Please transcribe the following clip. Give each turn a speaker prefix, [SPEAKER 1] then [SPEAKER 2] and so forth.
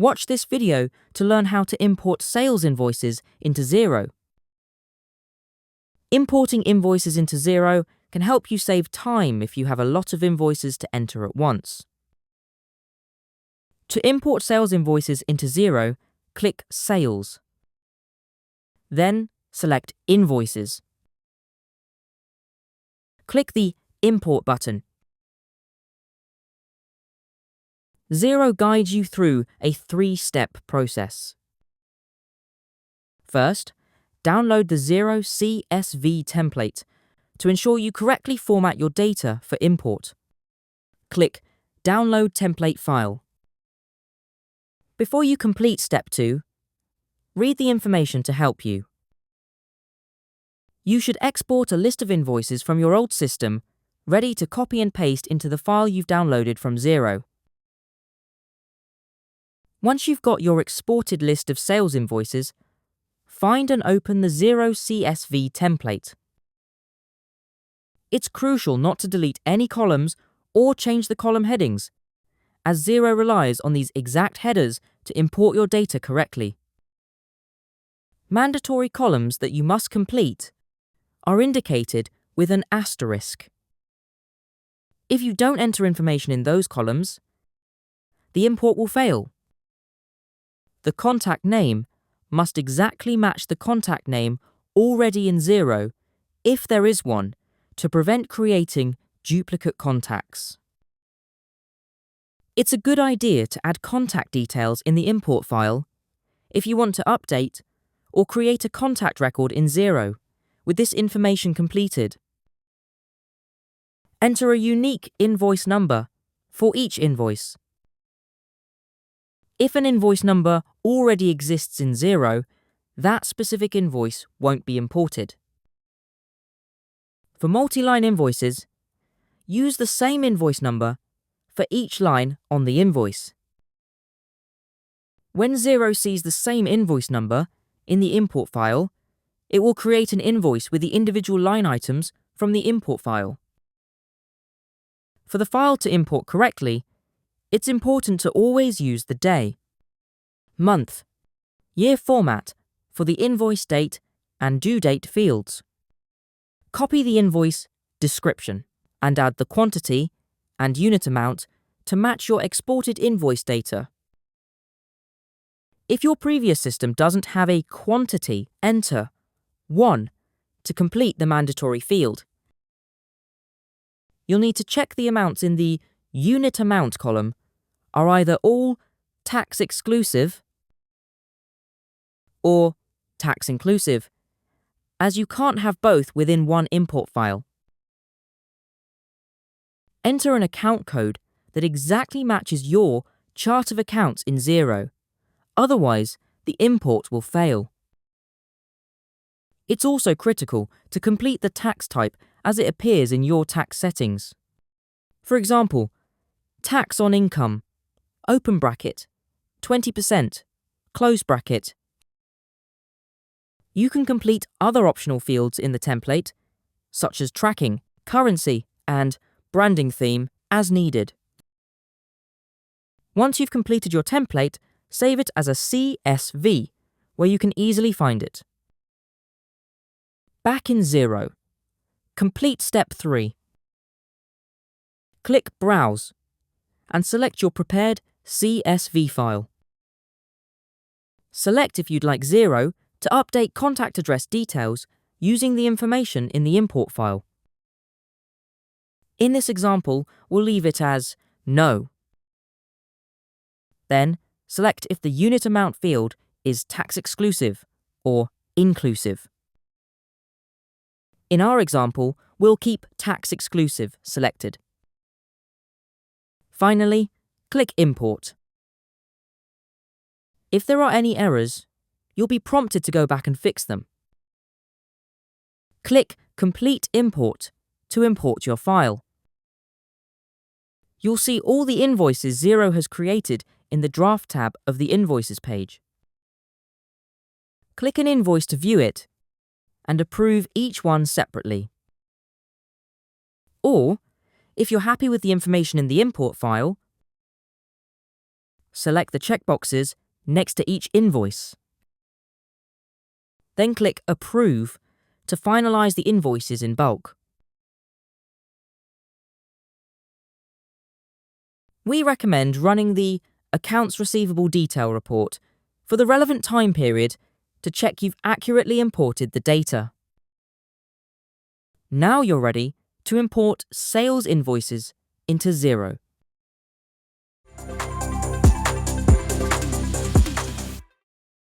[SPEAKER 1] Watch this video to learn how to import sales invoices into Xero. Importing invoices into Xero can help you save time if you have a lot of invoices to enter at once. To import sales invoices into Xero, click Sales. Then select Invoices. Click the Import button. Xero guides you through a 3-step process. First, download the Xero CSV template to ensure you correctly format your data for import. Click Download Template File. Before you complete Step 2, read the information to help you. You should export a list of invoices from your old system, ready to copy and paste into the file you've downloaded from Xero. Once you've got your exported list of sales invoices, find and open the Xero CSV template. It's crucial not to delete any columns or change the column headings, as Xero relies on these exact headers to import your data correctly. Mandatory columns that you must complete are indicated with an asterisk. If you don't enter information in those columns, the import will fail. The contact name must exactly match the contact name already in Xero, if there is one, to prevent creating duplicate contacts. It's a good idea to add contact details in the import file if you want to update or create a contact record in Xero with this information completed. Enter a unique invoice number for each invoice. If an invoice number already exists in Xero, that specific invoice won't be imported. For multi-line invoices, use the same invoice number for each line on the invoice. When Xero sees the same invoice number in the import file, it will create an invoice with the individual line items from the import file. For the file to import correctly, it's important to always use the day, month, year format for the invoice date and due date fields. Copy the invoice description and add the quantity and unit amount to match your exported invoice data. If your previous system doesn't have a quantity, enter 1 to complete the mandatory field. You'll need to check the amounts in the unit amount column are either all tax exclusive or tax inclusive, as you can't have both within one import file. Enter an account code that exactly matches your chart of accounts in Xero. Otherwise, the import will fail. It's also critical to complete the tax type as it appears in your tax settings. For example, tax on income, open bracket, 20%, close bracket. You can complete other optional fields in the template, such as tracking, currency, and branding theme as needed. Once you've completed your template, save it as a CSV, where you can easily find it. Back in Xero, complete Step 3. Click Browse and select your prepared CSV file. Select if you'd like Xero to update contact address details using the information in the import file. In this example, we'll leave it as No. Then, select if the unit amount field is tax exclusive or inclusive. In our example, we'll keep tax exclusive selected. Finally, click Import. If there are any errors, you'll be prompted to go back and fix them. Click Complete Import to import your file. You'll see all the invoices Xero has created in the Draft tab of the Invoices page. Click an invoice to view it and approve each one separately. Or, if you're happy with the information in the import file, Select the checkboxes next to each invoice. Then click Approve to finalize the invoices in bulk. We recommend running the Accounts Receivable Detail Report for the relevant time period to check you've accurately imported the data. Now you're ready to import sales invoices into Xero.